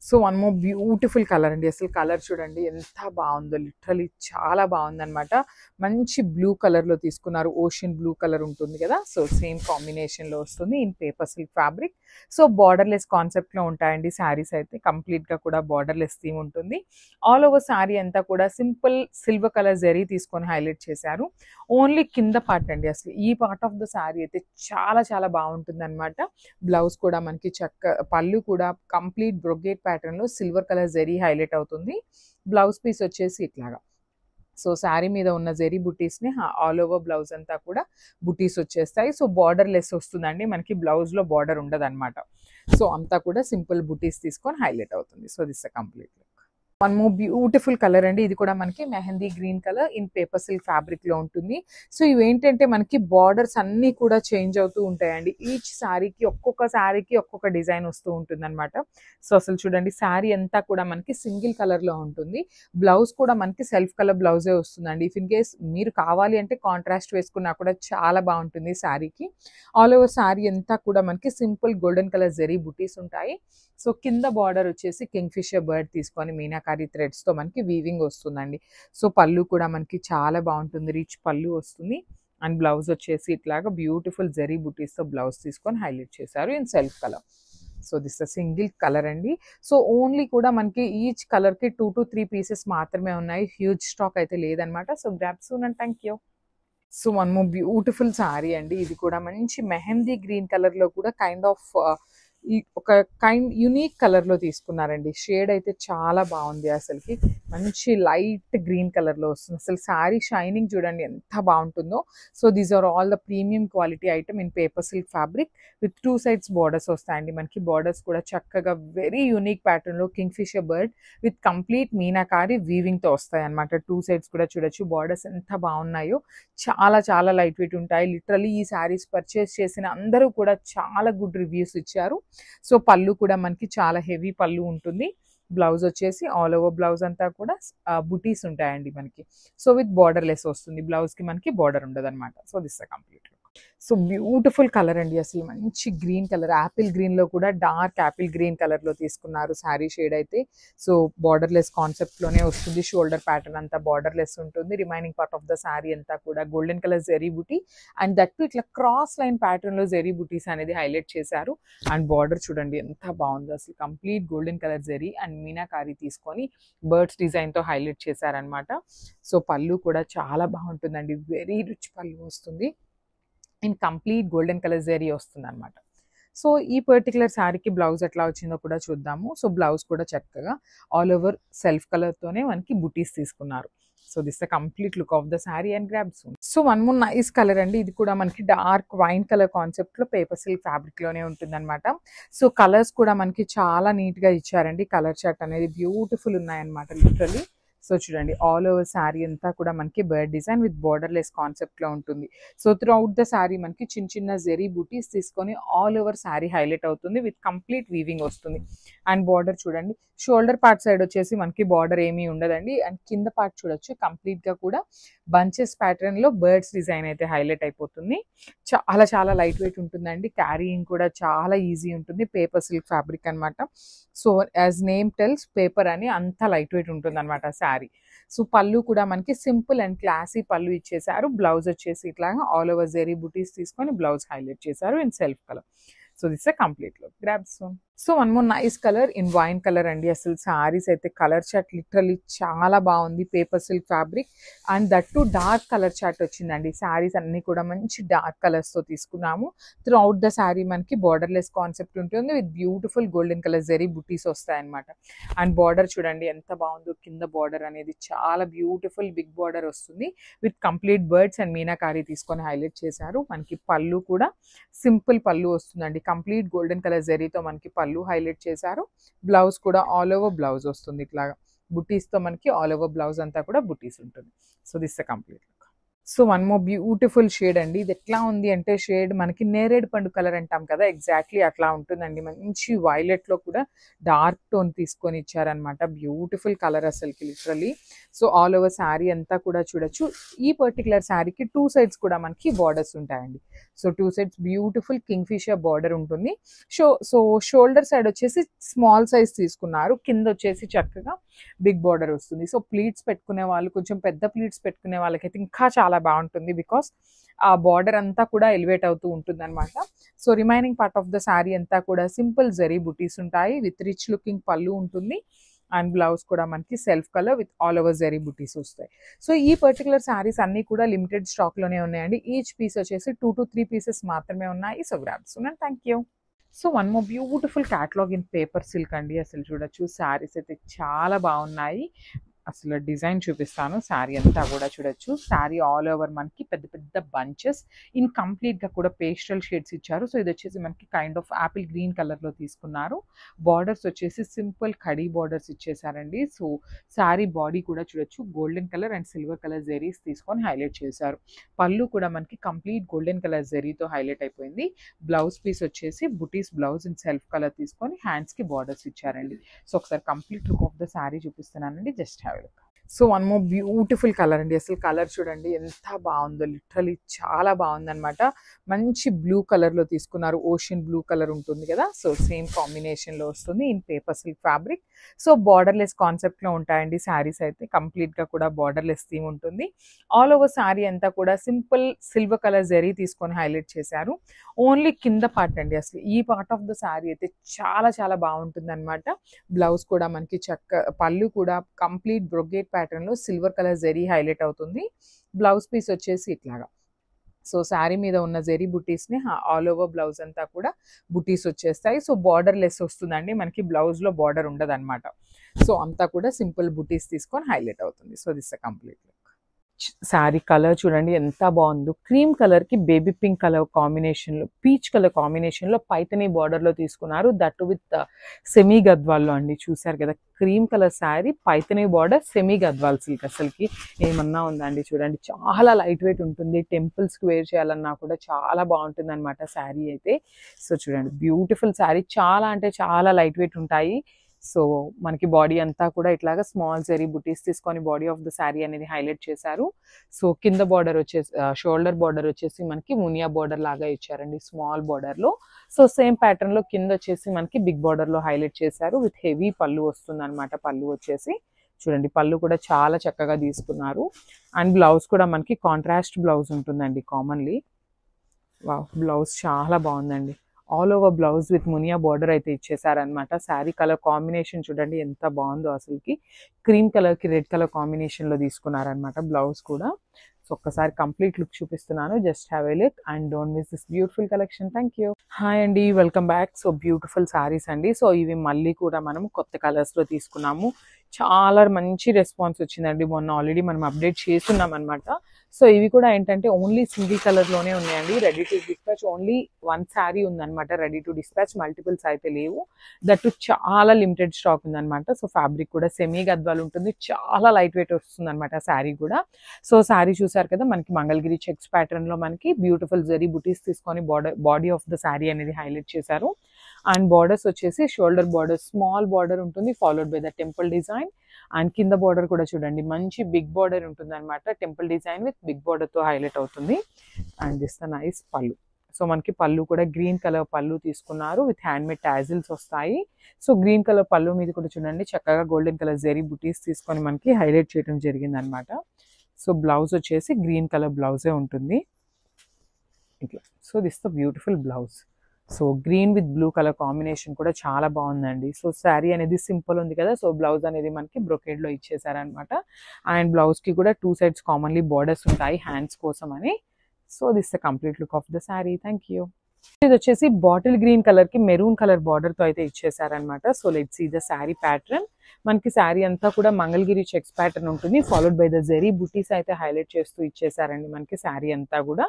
So one more beautiful colour అండి. అసలు colour చూడండి ఎంత బాగుందో, లిటరలీ చాలా బాగుందన్నమాట. మంచి బ్లూ కలర్లో తీసుకున్నారు, ఓషన్ బ్లూ కలర్ ఉంటుంది కదా, సో సేమ్ కాంబినేషన్లో వస్తుంది in paper silk fabric. So borderless కాన్సెప్ట్లో ఉంటాయండి శారీస్ అయితే, కంప్లీట్గా కూడా బార్డర్లెస్ థీమ్ ఉంటుంది. ఆల్ ఓవర్ శారీ అంతా కూడా సింపుల్ సిల్వర్ కలర్ జరీ తీసుకొని హైలైట్ చేశారు. ఓన్లీ కింద పార్ట్ అండి, అసలు ఈ పార్ట్ ఆఫ్ ద శారీ అయితే చాలా చాలా బాగుంటుంది అనమాట. బ్లౌజ్ కూడా మనకి పళ్ళు కూడా కంప్లీట్ బ్రొగేట్ ప్యాటర్న్ లో సిల్వర్ కలర్ జరీ హైలైట్ అవుతుంది. బ్లౌజ్ పీస్ వచ్చేసి ఇట్లాగా, సో శారీ మీద ఉన్న జరీ బుటీస్ ని ఆల్ ఓవర్ బ్లౌజ్ అంతా కూడా బుటీస్ వచ్చేస్తాయి. సో బార్డర్ లెస్ వస్తుందండి, మనకి బ్లౌజ్ లో బార్డర్ ఉండదు అనమాట. సో అంతా కూడా సింపుల్ బుటీస్ తీసుకొని హైలైట్ అవుతుంది. So this complete one more beautiful colour అండి. ఇది కూడా మనకి mehndi green colour in paper silk fabric లో ఉంటుంది. సో ఇవేంటంటే మనకి బార్డర్స్ అన్ని కూడా చేంజ్ అవుతూ ఉంటాయండి. ఈచ్ శారీకి ఒక్కొక్క శారీకి ఒక్కొక్క డిజైన్ వస్తూ ఉంటుంది అనమాట. సో అసలు చూడండి శారీ అంతా కూడా మనకి సింగిల్ కలర్ లో ఉంటుంది. బ్లౌజ్ కూడా మనకి సెల్ఫ్ కలర్ బ్లౌజే వస్తుందండి. ఇఫ్ ఇన్ కేస్ మీరు కావాలి అంటే కాంట్రాస్ట్ వేసుకున్నా కూడా చాలా బాగుంటుంది శారీకి. ఆల్ ఓవర్ శారీ అంతా కూడా మనకి సింపుల్ గోల్డెన్ కలర్ జరీ బుటీస్ ఉంటాయి. సో కింద బార్డర్ వచ్చేసి కింగ్ ఫిషర్ బర్డ్ తీసుకొని మీనాకారి థ్రెడ్స్ తో మనకి వీవింగ్ వస్తుందండి. సో పళ్ళు కూడా మనకి చాలా బాగుంటుంది, రిచ్ పళ్ళు వస్తుంది. అండ్ బ్లౌజ్ వచ్చేసి ఇట్లాగా బ్యూటిఫుల్ జరీ బుటీస్ తో బ్లౌజ్ తీసుకొని హైలైట్ చేశారు in self colour. So this single colour అండి. సో ఓన్లీ కూడా మనకి ఈచ్ కలర్ కి 2 to 3 పీసెస్ మాత్రమే ఉన్నాయి, హ్యూజ్ స్టాక్ అయితే లేదనమాట. So grab soon and thank you. So one more beautiful sari అండి. ఇది కూడా మంచి మెహందీ గ్రీన్ కలర్ లో కూడా కైండ్ ఆఫ్ ఒక యునిక్ కలర్ లో తీసుకున్నారండి. షేడ్ అయితే చాలా బాగుంది, అసలుకి మంచి లైట్ గ్రీన్ కలర్ లో వస్తుంది. అసలు శారీ షైనింగ్ చూడండి ఎంత బాగుంటుందో. So these are all the premium quality item in paper silk fabric with 2 sides borders వస్తాయండి. మనకి బార్డర్స్ కూడా చక్కగా వెరీ యూనిక్ ప్యాటర్న్ లో kingfisher bird with complete meenakari weaving తో వస్తాయి అనమాట. 2 sides కూడా చూడొచ్చు బార్డర్స్ ఎంత బాగున్నాయో. చాలా చాలా లైట్ వెయిట్ ఉంటాయి. లిటరలీ ఈ శారీస్ పర్చేస్ చేసిన అందరూ కూడా చాలా గుడ్ రివ్యూస్ ఇచ్చారు. సో పళ్ళు కూడా మనకి చాలా హెవీ పళ్ళు ఉంటుంది. బ్లౌజ్ వచ్చేసి ఆల్ ఓవర్ బ్లౌజ్ అంతా కూడా బుటీస్ ఉంటాయండి మనకి. సో విత్ బార్డర్ లెస్ వస్తుంది, బ్లౌజ్ కి మనకి బార్డర్ ఉండదు అనమాట. So this complete. So beautiful colour అండి, అసలు మంచి గ్రీన్ కలర్, యాపిల్ గ్రీన్ లో కూడా డార్క్ యాపిల్ గ్రీన్ కలర్ లో తీసుకున్నారు శారీ షేడ్ అయితే. సో బార్డర్ లెస్ కాన్సెప్ట్ లోనే వస్తుంది. షోల్డర్ ప్యాటర్న్ అంతా బార్డర్ లెస్ ఉంటుంది. Remaining part of the sari అంతా కూడా golden colour zari buti and that ఇట్లా క్రాస్ లైన్ ప్యాటర్న్ లో జెరీ బుటీస్ అనేది హైలైట్ చేశారు. అండ్ బార్డర్ చూడండి ఎంత బాగుందో, అసలు complete golden colour zari and meenakari తీసుకొని బర్డ్స్ డిజైన్ తో హైలైట్ చేశారనమాట. సో పళ్ళు కూడా చాలా బాగుంటుందండి, వెరీ రిచ్ పళ్ళు వస్తుంది in complete golden colour zari వస్తుంది అనమాట. సో ఈ పర్టికులర్ శారీకి బ్లౌజ్ ఎట్లా వచ్చిందో కూడా చూద్దాము. సో బ్లౌజ్ కూడా చక్కగా ఆల్ ఓవర్ సెల్ఫ్ కలర్ తోనే మనకి బుటీస్ తీసుకున్నారు. So this the complete look of the sari and grab soon. So one more nice colour అండి. ఇది కూడా మనకి డార్క్ వైన్ కలర్ కాన్సెప్ట్ లో పేపర్ సిల్క్ ఫ్యాబ్రిక్ లోనే ఉంటుంది అనమాట. సో కలర్స్ కూడా మనకి చాలా నీట్ గా ఇచ్చారండి. కలర్ చార్ట్ అనేది బ్యూటిఫుల్ ఉన్నాయన్నమాట లిటరలీ. సో చూడండి ఆల్ ఓవర్ శారీ అంతా కూడా మనకి bird design with border less concept లో ఉంటుంది. So through out the sari మనకి చిన్న చిన్న జెరీ బుటీస్ తీసుకొని ఆల్ ఓవర్ శారీ హైలైట్ అవుతుంది విత్ కంప్లీట్ వీవింగ్ వస్తుంది. అండ్ బార్డర్ చూడండి, షోల్డర్ పార్ట్ సైడ్ వచ్చేసి మనకి బార్డర్ ఏమీ ఉండదండి. అండ్ కింద పార్ట్ చూడొచ్చు కంప్లీట్ గా కూడా బంచెస్ ప్యాటర్న్ లో బర్డ్స్ డిజైన్ అయితే హైలైట్ అయిపోతుంది. చాలా చాలా లైట్ వెయిట్ ఉంటుందండి, క్యారీయింగ్ కూడా చాలా ఈజీ ఉంటుంది. పేపర్ సిల్క్ ఫ్యాబ్రిక్ అనమాట. So as name tells paper అని అంత లైట్ వెయిట్ ఉంటుంది అనమాట శారీ. సో పళ్ళు కూడా మనకి సింపుల్ అండ్ క్లాసీ పళ్ళు ఇచ్చేసారు. బ్లౌజ్ వచ్చేసి ఇట్లాగా ఆల్ ఓవర్ జెరీ బుటీస్ తీసుకొని బ్లౌజ్ హైలైట్ చేశారు in self colour. So this complete look. Grab soon. So one more nice colour in wine colour అండి. అసలు శారీస్ అయితే కలర్ చార్ట్ లిటరలీ చాలా బాగుంది. Paper silk fabric and that to dark colour chart వచ్చిందండి. శారీస్ అన్ని కూడా మంచి డార్క్ కలర్స్ తో తీసుకున్నాము. త్రూ అవుట్ ద శారీ మనకి బార్డర్ లెస్ కాన్సెప్ట్ ఉంటుంది with beautiful golden colour zari butis వస్తాయన్నమాట. అండ్ బార్డర్ చూడండి ఎంత బాగుందో, కింద బార్డర్ అనేది చాలా బ్యూటిఫుల్ బిగ్ బార్డర్ వస్తుంది with complete birds and meenakari తీసుకొని హైలైట్ చేశారు. మనకి పళ్ళు కూడా సింపుల్ పళ్ళు వస్తుందండి, కంప్లీట్ గోల్డెన్ కలర్ జెరీతో మనకి పళ్ళు హైలైట్ చేశారు. బ్లౌజ్ కూడా ఆల్ ఓవర్ బ్లౌజ్ వస్తుంది ఇట్లాగా బుటీస్ తో మనకి ఆల్ ఓవర్ బ్లౌజ్ అంతా కూడా బుటీస్ ఉంటుంది. So this complete look. So one more beautiful shade అండి. ఇది ఎట్లా ఉంది అంటే షేడ్ మనకి నేరేడు పండు కలర్ అంటాం కదా, ఎగ్జాక్ట్లీ అట్లా ఉంటుందండి. మంచి వైలెట్ లో కూడా డార్క్ టోన్ తీసుకొని ఇచ్చారనమాట. బ్యూటిఫుల్ కలర్ అసలుకి literally. So all over sari అంతా కూడా చూడొచ్చు. ఈ పర్టికులర్ శారీకి 2 సైడ్స్ కూడా మనకి బార్డర్స్ ఉంటాయండి. So 2 sides beautiful kingfisher border ఉంటుంది. సో షోల్డర్ సైడ్ వచ్చేసి స్మాల్ సైజ్ తీసుకున్నారు, కింద వచ్చేసి చక్కగా బిగ్ బార్డర్ వస్తుంది. సో ప్లీట్స్ పెట్టుకునే వాళ్ళు, కొంచెం పెద్ద ప్లీట్స్ పెట్టుకునే వాళ్ళకైతే ఇంకా చాలా బాగుంటుంది, బికాస్ ఆ బార్డర్ అంతా కూడా ఎలివేట్ అవుతూ ఉంటుంది అనమాట. So remaining part of the sari అంతా కూడా సింపుల్ జరీ బుటీస్ ఉంటాయి విత్ రిచ్ లుకింగ్ పళ్ళు ఉంటుంది. అండ్ బ్లౌజ్ కూడా మనకి self colour with all over zari బుటీస్ వస్తాయి. సో ఈ పర్టికులర్ శారీస్ అన్ని కూడా లిమిటెడ్ స్టాక్ లోనే ఉన్నాయండి. ఈచ్ పీస్ వచ్చేసి 2 to 3 పీసెస్ మాత్రమే ఉన్నాయి. సో గ్రాబ్స్ ఉన్నాను. Thank you. So one more beautiful catalogue in paper silk అండి. అసలు చూడొచ్చు, శారీస్ అయితే చాలా బాగున్నాయి. అసలు డిజైన్ చూపిస్తాను. శారీ అంతా కూడా చూడొచ్చు. శారీ ఆల్ ఓవర్ మనకి పెద్ద పెద్ద బంచెస్ ఇన్ కంప్లీట్ గా కూడా పేస్టల్ షేడ్స్ ఇచ్చారు. సో ఇది వచ్చేసి మనకి kind of apple green colour లో తీసుకున్నారు. బార్డర్స్ వచ్చేసి సింపుల్ కడీ బార్డర్స్ ఇచ్చేసారండి. సో శారీ బాడీ కూడా చూడొచ్చు, golden colour and silver colour zaris తీసుకొని హైలైట్ చేశారు. పళ్ళు కూడా మనకి కంప్లీట్ గోల్డెన్ కలర్ జెరీతో హైలైట్ అయిపోయింది. బ్లౌజ్ పీస్ వచ్చేసి butis blouse in self colour తీసుకొని హ్యాండ్స్ కి బార్డర్స్ ఇచ్చారండి. సో ఒకసారి complete look of the sari చూపిస్తున్నానండి. Just have a look. So one more beautiful colour అండి. అసలు కలర్ చూడండి ఎంత బాగుందో, లిటరలీ చాలా బాగుందన్నమాట. మంచి బ్లూ కలర్ లో తీసుకున్నారు. ఓషన్ బ్లూ కలర్ ఉంటుంది కదా, సో సేమ్ కాంబినేషన్ లో వస్తుంది in paper silk fabric. So borderless concept లో ఉంటాయండి శారీస్ అయితే. కంప్లీట్ గా కూడా బార్డర్లెస్ థీమ్ ఉంటుంది. ఆల్ ఓవర్ శారీ అంతా కూడా సింపుల్ సిల్వర్ కలర్ జరీ తీసుకొని హైలైట్ చేశారు. ఓన్లీ కింద పార్ట్ అండి. అసలు ఈ పార్ట్ ఆఫ్ ద శారీ అయితే చాలా చాలా బాగుంటుంది అనమాట. బ్లౌజ్ కూడా మనకి పళ్ళు కూడా కంప్లీట్ బ్రొగేట్ ప్యాటర్న్ లో సిల్వర్ కలర్ జరీ హైలైట్ అవుతుంది. బ్లౌజ్ పీస్ వచ్చేసి ఇట్లాగా. సో శారీ మీద ఉన్న జరీ బుటీస్ ని ఆల్ ఓవర్ బ్లౌజ్ అంతా కూడా బుటీస్ వచ్చేస్తాయి. సో బార్డర్ లెస్ వస్తుందండి, మనకి బ్లౌజ్ లో బార్డర్ ఉండదు అనమాట. సో అంతా కూడా సింపుల్ బుటీస్ తీసుకొని హైలైట్ అవుతుంది. So this complete look. Sari colour చూడండి ఎంత బాగుందో. క్రీమ్ కలర్ కి బేబీ పింక్ కలర్ కాంబినేషన్ లో, పీచ్ కలర్ కాంబినేషన్ లో పైతనీ బార్డర్ లో తీసుకున్నారు. దట్ విత్ సెమీ గద్వాల్లో అండి. చూసారు కదా, cream colour sari, Paithani border, semi Gadwal silk. అసలుకి ఏమన్నా ఉందండి. చూడండి చాలా లైట్ వెయిట్ ఉంటుంది. టెంపుల్స్ కి వేర్ చేయాలన్నా కూడా చాలా బాగుంటుంది అనమాట శారీ అయితే. సో చూడండి బ్యూటిఫుల్ శారీ, చాలా అంటే చాలా లైట్ వెయిట్ ఉంటాయి. సో మనకి బాడీ అంతా కూడా ఇట్లాగా స్మాల్ జరీ బుటీస్ తీసుకొని బాడీ ఆఫ్ ద శారీ అనేది హైలైట్ చేశారు. సో కింద బార్డర్ వచ్చేసి షోల్డర్ బార్డర్ వచ్చేసి మనకి మునియా బార్డర్ లాగా ఇచ్చారండి, స్మాల్ బార్డర్ లో. సో సేమ్ ప్యాటర్న్ లో కింద వచ్చేసి మనకి బిగ్ బార్డర్ లో హైలైట్ చేశారు. విత్ హెవీ పళ్ళు వస్తుంది అనమాట. పళ్ళు వచ్చేసి చూడండి, పళ్ళు కూడా చాలా చక్కగా తీసుకున్నారు. అండ్ బ్లౌజ్ కూడా మనకి కాంట్రాస్ట్ బ్లౌజ్ ఉంటుందండి కామన్లీ. బ్లౌజ్ చాలా బాగుందండి. All over blouse with muniya border అయితే ఇచ్చేసారనమాట. శారీ కలర్ కాంబినేషన్ చూడండి ఎంత బాగుందో అసలుకి. క్రీమ్ కలర్ కి రెడ్ కలర్ కాంబినేషన్ లో తీసుకున్నారనమాట బ్లౌజ్ కూడా. సో ఒక్కసారి కంప్లీట్ లుక్ చూపిస్తున్నాను. Just have a look and don't miss this beautiful collection. Thank you. Hi అండి, welcome back. So beautiful saris అండి. సో ఇవి మళ్ళీ కూడా మనం కొత్త కలర్స్ లో తీసుకున్నాము. చాలా మంచి రెస్పాన్స్ వచ్చిందండి. మొన్న ఆల్రెడీ మనం అప్డేట్ చేస్తున్నాం అనమాట. సో ఇవి కూడా ఏంటంటే ఓన్లీ సింగిల్ కలర్ లోనే ఉన్నాయండి. Ready to dispatch only 1 sari ఉందన్నమాట. రెడీ టు డిస్పాచ్, మల్టిపుల్స్ అయితే లేవు. దట్టు చాలా లిమిటెడ్ స్టాక్ ఉందన్నమాట. సో ఫ్యాబ్రిక్ కూడా సెమీ గద్వాల్ ఉంటుంది, చాలా లైట్ వెయిట్ వస్తుంది అనమాట శారీ కూడా. సో శారీ చూసారు కదా, మనకి మంగళగిరి చెక్స్ ప్యాటర్న్ లో మనకి బ్యూటిఫుల్ జరీ బుటీస్ తీసుకొని బాడీ ఆఫ్ ద శారీ అనేది హైలైట్ చేశారు. అండ్ బార్డర్స్ వచ్చేసి షోల్డర్ బార్డర్, స్మాల్ బార్డర్ ఉంటుంది, followed by the temple design. And కింద బార్డర్ కూడా చూడండి మంచి బిగ్ బార్డర్ ఉంటుంది అనమాట. Temple design with big border తో హైలైట్ అవుతుంది. And this the nice pallu. So మనకి పళ్ళు కూడా గ్రీన్ కలర్ పళ్ళు తీసుకున్నారు విత్ హ్యాండ్ మేడ్ టాజిల్స్ వస్తాయి. సో గ్రీన్ కలర్ పళ్ళు మీద కూడా చూడండి చక్కగా గోల్డెన్ కలర్ జరీ బుటీస్ తీసుకొని మనకి హైలైట్ చేయడం జరిగింది అనమాట. సో బ్లౌజ్ వచ్చేసి గ్రీన్ కలర్ బ్లౌజే ఉంటుంది ఇట్లా. So this the beautiful blouse. So green with blue colour combination కూడా చాలా బాగుందండి. సో శారీ అనేది సింపుల్ ఉంది కదా, సో బ్లౌజ్ అనేది మనకి బ్రొకేడ్ లో ఇచ్చేసారనమాట. అండ్ బ్లౌజ్ కి కూడా 2 సైడ్స్ కామన్లీ బార్డర్స్ ఉంటాయి హ్యాండ్స్ కోసం అని. So this the complete look of the sari. Thank you. ఇది వచ్చేసి బాటిల్ గ్రీన్ కలర్ కి మెరూన్ కలర్ బార్డర్ తో అయితే ఇచ్చేసారనమాట. So let's see the sari pattern. మనకి శారీ అంతా కూడా మంగళగిరి చెక్స్ ప్యాటర్న్ ఉంటుంది, followed by the zari butis అయితే హైలైట్ చేస్తూ ఇచ్చేసారండి. మనకి శారీ అంతా కూడా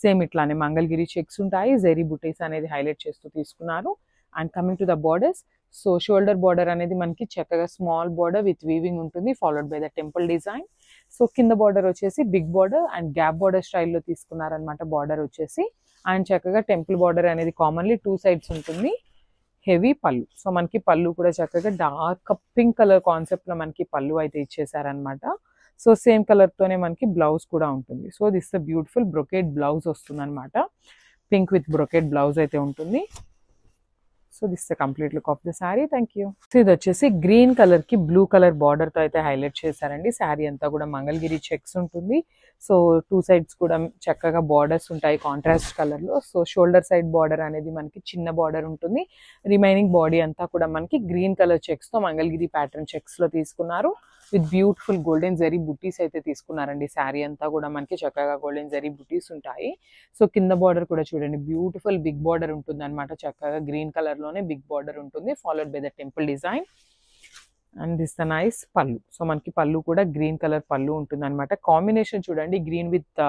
సేమ్ ఇట్లానే మంగళగిరి చెక్స్ ఉంటాయి, జెరీ బుటీస్ అనేది హైలైట్ చేస్తూ తీసుకున్నారు. And coming to the borders, so shoulder border అనేది మనకి చక్కగా స్మాల్ బార్డర్ విత్ వీవింగ్ ఉంటుంది, followed by the temple design. So కింద బార్డర్ వచ్చేసి big border and gap border స్టైల్లో తీసుకున్నారనమాట బార్డర్ వచ్చేసి. అండ్ చక్కగా టెంపుల్ బార్డర్ అనేది కామన్లీ 2 sides ఉంటుంది. హెవీ పళ్ళు. సో మనకి పళ్ళు కూడా చక్కగా డార్క్ పింక్ కలర్ కాన్సెప్ట్ లో మనకి పళ్ళు అయితే ఇచ్చేసారనమాట. సో సేమ్ కలర్ తోనే మనకి బ్లౌజ్ కూడా ఉంటుంది. So this beautiful brocade blouse వస్తుంది అనమాట. పింక్ విత్ బ్రొకేడ్ బ్లౌజ్ అయితే ఉంటుంది. So this the complete look of the sari. Thank you. So ఇది వచ్చేసి గ్రీన్ కలర్ కి బ్లూ కలర్ బార్డర్ తో అయితే హైలైట్ చేశారండి. శారీ అంతా కూడా మంగళగిరి చెక్స్ ఉంటుంది. సో 2 sides కూడా చక్కగా బార్డర్స్ ఉంటాయి కాంట్రాస్ట్ కలర్ లో. సో షోల్డర్ సైడ్ బార్డర్ అనేది మనకి చిన్న బార్డర్ ఉంటుంది. రిమైనింగ్ బాడీ అంతా కూడా మనకి గ్రీన్ కలర్ చెక్స్ తో మంగళగిరి ప్యాటర్న్ చెక్స్ లో తీసుకున్నారు. విత్ బ్యూటిఫుల్ గోల్డెన్ జరీ బుటీస్ అయితే తీసుకున్నారండి. శారీ అంతా కూడా మనకి చక్కగా గోల్డెన్ జరీ బుటీస్ ఉంటాయి. సో కింద బార్డర్ కూడా చూడండి బ్యూటిఫుల్ బిగ్ బార్డర్ ఉంటుంది అనమాట. చక్కగా గ్రీన్ కలర్ లోనే బిగ్ బార్డర్ ఉంటుంది, followed by the temple design. And this the nice pallu. So మనకి పళ్ళు కూడా గ్రీన్ కలర్ పళ్ళు ఉంటుంది అనమాట. కాంబినేషన్ చూడండి green with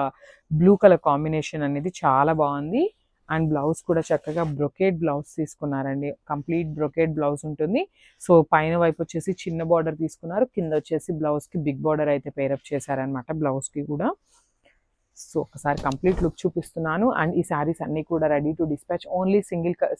blue colour combination అనేది చాలా బాగుంది. అండ్ బ్లౌజ్ కూడా చక్కగా బ్రొకేడ్ బ్లౌజ్ తీసుకున్నారండి. కంప్లీట్ బ్రొకేడ్ బ్లౌజ్ ఉంటుంది. సో పైన వైపు వచ్చేసి చిన్న బార్డర్ తీసుకున్నారు, కింద వచ్చేసి బ్లౌజ్ కి బిగ్ బార్డర్ అయితే పేరప్ చేశారనమాట బ్లౌజ్ కి కూడా. సో ఒకసారి కంప్లీట్ లుక్ చూపిస్తున్నాను. అండ్ ఈ శారీస్ అన్ని కూడా ready to dispatch. Only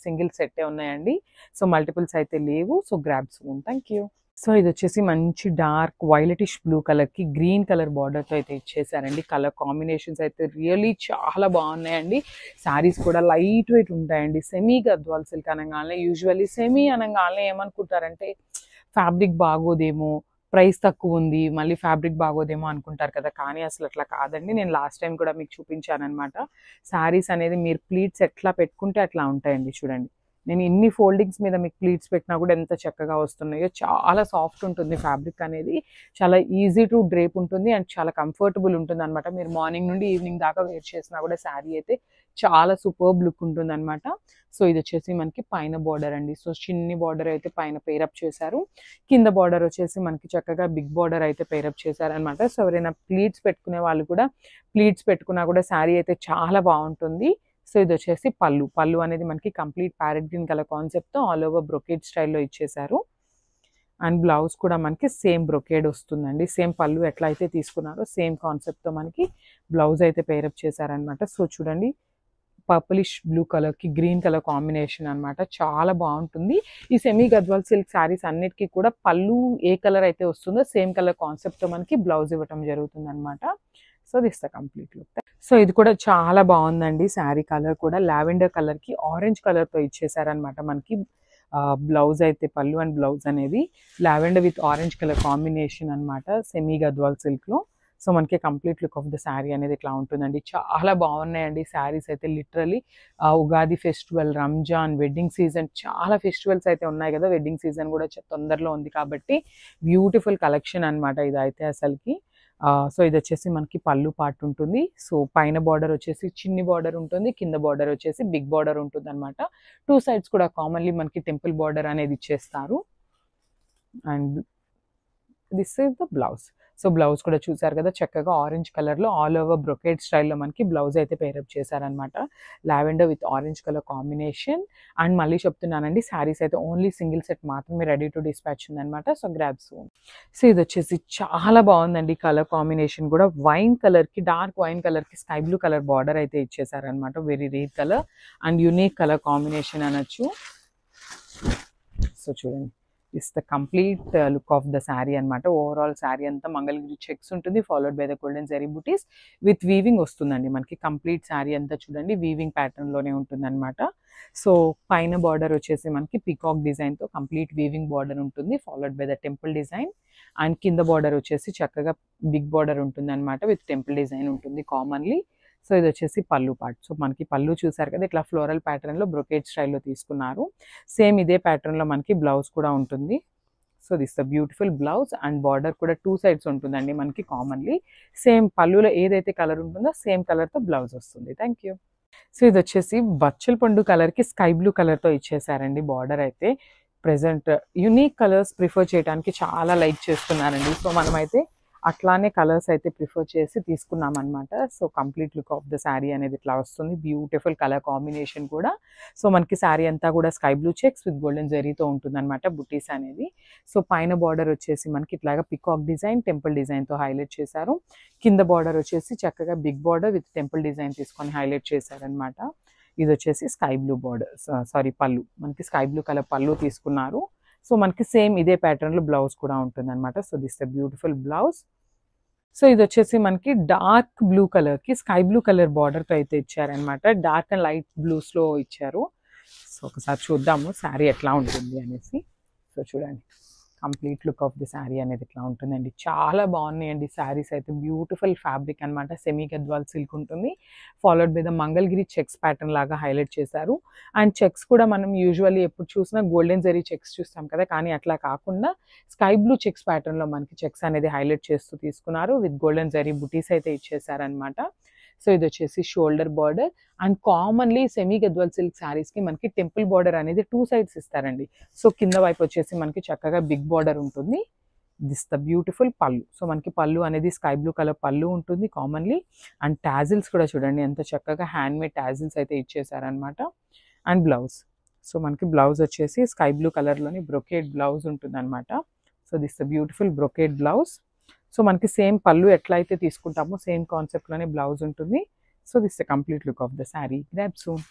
single సెట్టే ఉన్నాయండి. సో మల్టిపుల్స్ అయితే లేవు. So grab soon. Thank you. So ఇది వచ్చేసి మంచి డార్క్ వైలెటిష్ బ్లూ కలర్ కి గ్రీన్ కలర్ బార్డర్ తో అయితే ఇచ్చేసారండి. కలర్ కాంబినేషన్స్ అయితే రియల్లీ చాలా బాగున్నాయండి. శారీస్ కూడా లైట్ వెయిట్ ఉంటాయండి. సెమీ గద్వాల్ సిల్క్ అనగానే యూజువల్లీ సెమీ అనగానే ఏమనుకుంటారంటే ఫ్యాబ్రిక్ బాగోదేమో, ప్రైస్ తక్కువ ఉంది, మళ్ళీ ఫ్యాబ్రిక్ బాగోదేమో అనుకుంటారు కదా. కానీ అసలు అట్లా కాదండి. నేను లాస్ట్ టైం కూడా మీకు చూపించాను అనమాట. శారీస్ అనేది మీరు ప్లీట్స్ ఎట్లా పెట్టుకుంటే అట్లా ఉంటాయండి. చూడండి నేను ఇన్ని ఫోల్డింగ్స్ మీద మీకు ప్లీట్స్ పెట్టినా కూడా ఎంత చక్కగా వస్తున్నాయో. చాలా సాఫ్ట్ ఉంటుంది ఫ్యాబ్రిక్ అనేది, చాలా ఈజీ టు డ్రేప్ ఉంటుంది అండ్ చాలా కంఫర్టబుల్ ఉంటుంది అనమాట. మీరు మార్నింగ్ నుండి ఈవినింగ్ దాకా వేర్ చేసినా కూడా శారీ అయితే చాలా సూపర్బ్ లుక్ ఉంటుంది అనమాట. సో ఇది వచ్చేసి మనకి పైన బార్డర్ అండి. సో చిన్ని బార్డర్ అయితే పైన పేరప్ చేశారు. కింద బార్డర్ వచ్చేసి మనకి చక్కగా బిగ్ బార్డర్ అయితే పేరప్ చేశారు అనమాట. సో ఎవరైనా ప్లీట్స్ పెట్టుకునే వాళ్ళు కూడా ప్లీట్స్ పెట్టుకున్నా కూడా శారీ అయితే చాలా బాగుంటుంది. సో ఇది వచ్చేసి పళ్ళు అనేది మనకి complete parrot green colour concept తో ఆల్ ఓవర్ బ్రొకేడ్ స్టైల్లో ఇచ్చేసారు. అండ్ బ్లౌజ్ కూడా మనకి సేమ్ బ్రొకేడ్ వస్తుందండి. సేమ్ పళ్ళు ఎట్లా అయితే తీసుకున్నారో సేమ్ కాన్సెప్ట్ తో మనకి బ్లౌజ్ అయితే పేరప్ చేశారనమాట. సో చూడండి పర్పులిష్ బ్లూ కలర్ కి గ్రీన్ కలర్ కాంబినేషన్ అనమాట. చాలా బాగుంటుంది. ఈ సెమీ గద్వాల్ సిల్క్ శారీస్ అన్నిటికీ కూడా పళ్ళు ఏ కలర్ అయితే వస్తుందో సేమ్ కలర్ కాన్సెప్ట్ తో మనకి బ్లౌజ్ ఇవ్వటం జరుగుతుంది అనమాట. So this the complete look. So ఇది కూడా చాలా బాగుందండి. శారీ కలర్ కూడా లావెండర్ కలర్ కి ఆరెంజ్ కలర్ తో ఇచ్చేసారనమాట. మనకి బ్లౌజ్ అయితే పళ్ళు అండ్ బ్లౌజ్ అనేది lavender with orange colour combination అనమాట సెమీ గద్వాల్ సిల్క్ లో. సో మనకి complete look of the sari అనేది ఇట్లా ఉంటుందండి. చాలా బాగున్నాయండి శారీస్ అయితే. Literally Ugadi festival, Ramzan, wedding season, చాలా ఫెస్టివల్స్ అయితే ఉన్నాయి కదా. వెడ్డింగ్ సీజన్ కూడా తొందరలో ఉంది కాబట్టి బ్యూటిఫుల్ కలెక్షన్ అనమాట ఇదైతే అసలుకి. సో ఇది వచ్చేసి మనకి పళ్ళు పార్ట్ ఉంటుంది. సో పైన బార్డర్ వచ్చేసి చిన్ని బార్డర్ ఉంటుంది, కింద బార్డర్ వచ్చేసి బిగ్ బార్డర్ ఉంటుంది అనమాట. 2 sides కూడా కామన్లీ మనకి టెంపుల్ బార్డర్ అనేది ఇచ్చేస్తారు. And this is the blouse. So blouse కూడా చూసారు కదా చక్కగా ఆరెంజ్ కలర్ లో ఆల్ ఓవర్ బ్రొకేడ్ స్టైల్లో మనకి బ్లౌజ్ అయితే పేరప్ చేశారనమాట. Lavender with orange colour combination. And మళ్ళీ చెప్తున్నానండి శారీస్ అయితే ఓన్లీ సింగిల్ సెట్ మాత్రమే రెడీ టు డిస్పాచ్ ఉందనమాట. So grab soon. సో ఇది వచ్చేసి చాలా బాగుందండి. కలర్ కాంబినేషన్ కూడా వైన్ కలర్ కి డార్క్ వైన్ కలర్ కి స్కై బ్లూ కలర్ బార్డర్ అయితే ఇచ్చేసారనమాట. Very rare colour and unique colour combination అనొచ్చు. సో చూడండి is the complete look of the sari అనమాట. ఓవరాల్ శారీ అంతా మంగళగిరి చెక్స్ ఉంటుంది, followed by the golden zari buttis with weaving వస్తుందండి మనకి. కంప్లీట్ శారీ అంతా చూడండి వీవింగ్ ప్యాటర్న్ లోనే ఉంటుంది అనమాట. సో పైన బార్డర్ వచ్చేసి మనకి పీకాక్ డిజైన్ తో కంప్లీట్ వీవింగ్ బార్డర్ ఉంటుంది, followed by the temple design. And కింద బార్డర్ వచ్చేసి చక్కగా బిగ్ బార్డర్ ఉంటుంది అనమాట విత్ టెంపుల్ డిజైన్ ఉంటుంది కామన్లీ. సో ఇది వచ్చేసి పళ్ళు పార్ట్. సో మనకి పళ్ళు చూసారు కదా ఇట్లా ఫ్లోరల్ ప్యాటర్న్ లో బ్రొకేడ్ స్టైల్లో తీసుకున్నారు. సేమ్ ఇదే ప్యాటర్న్ లో మనకి బ్లౌజ్ కూడా ఉంటుంది. So this the beautiful blouse and border కూడా 2 sides ఉంటుందండి మనకి కామన్లీ. సేమ్ పళ్ళులో ఏదైతే కలర్ ఉంటుందో సేమ్ కలర్ తో బ్లౌజ్ వస్తుంది. Thank you. సో ఇది వచ్చేసి బచ్చల పండు కలర్ కి స్కై బ్లూ కలర్ తో ఇచ్చేసారండి బార్డర్ అయితే. ప్రెసెంట్ యూనిక్ కలర్స్ ప్రిఫర్ చేయడానికి చాలా లైక్ చేస్తున్నారండి. సో మనమైతే అట్లానే కలర్స్ అయితే ప్రిఫర్ చేసి తీసుకున్నాం అనమాట. So complete look of the sari అనేది ఇట్లా వస్తుంది. బ్యూటిఫుల్ కలర్ కాంబినేషన్ కూడా. సో మనకి శారీ అంతా కూడా sky blue checks with golden జరీతో ఉంటుందన్నమాట బుటీస్ అనేది. సో పైన బార్డర్ వచ్చేసి మనకి ఇట్లాగా పికాక్ డిజైన్, టెంపుల్ డిజైన్తో హైలైట్ చేశారు. కింద బార్డర్ వచ్చేసి చక్కగా big border with temple design తీసుకొని హైలైట్ చేశారనమాట. ఇది వచ్చేసి స్కై బ్లూ బార్డర్, సారీ పళ్ళు, మనకి స్కై బ్లూ కలర్ పళ్ళు తీసుకున్నారు. సో మనకి సేమ్ ఇదే ప్యాటర్న్లో బ్లౌజ్ కూడా ఉంటుంది అనమాట. So this the beautiful blouse. So ఇది వచ్చేసి మనకి డార్క్ బ్లూ కలర్కి స్కై బ్లూ కలర్ బార్డర్తో అయితే ఇచ్చారనమాట. డార్క్ అండ్ లైట్ బ్లూస్లో ఇచ్చారు. సో ఒకసారి చూద్దాము శారీ ఎట్లా ఉంటుంది అనేసి. సో చూడండి complete look of the sari అనేది ఇట్లా ఉంటుందండి. చాలా బాగున్నాయండి శారీస్ అయితే. బ్యూటిఫుల్ ఫ్యాబ్రిక్ అనమాట. సెమీ గద్వాల్ సిల్క్ ఉంటుంది. Followed by the Mangalagiri checks pattern లాగా హైలైట్ చేశారు. అండ్ చెక్స్ కూడా మనం యూజువల్లీ ఎప్పుడు చూసినా గోల్డెన్ జరీ చెక్స్ చూస్తాం కదా, కానీ అట్లా కాకుండా స్కై బ్లూ చెక్స్ ప్యాటర్న్లో మనకి చెక్స్ అనేది హైలైట్ చేస్తూ తీసుకున్నారు. విత్ గోల్డెన్ జరీ బుటీస్ అయితే ఇచ్చేసారనమాట. సో ఇది వచ్చేసి shoulder border. And commonly semi Gadwal silk శారీస్కి మనకి టెంపుల్ బార్డర్ అనేది 2 సైడ్స్ ఇస్తారండి. సో కింద వైపు వచ్చేసి మనకి చక్కగా బిగ్ బార్డర్ ఉంటుంది. దిస్ ద బ్యూటిఫుల్ పళ్ళు. సో మనకి పళ్ళు అనేది స్కై బ్లూ కలర్ పళ్ళు ఉంటుంది కామన్లీ. అండ్ టాజిల్స్ కూడా చూడండి ఎంత చక్కగా హ్యాండ్మేడ్ టాజిల్స్ అయితే ఇచ్చేసారనమాట. And blouse. సో మనకి బ్లౌజ్ వచ్చేసి స్కై బ్లూ కలర్లోని బ్రొకేడ్ బ్లౌజ్ ఉంటుంది అనమాట. So this the beautiful brocade blouse. So మనకి సేమ్ పళ్ళు ఎట్లయితే తీసుకుంటామో సేమ్ కాన్సెప్ట్లోనే బ్లౌజ్ ఉంటుంది. So this the complete look of the sari. Grab soon.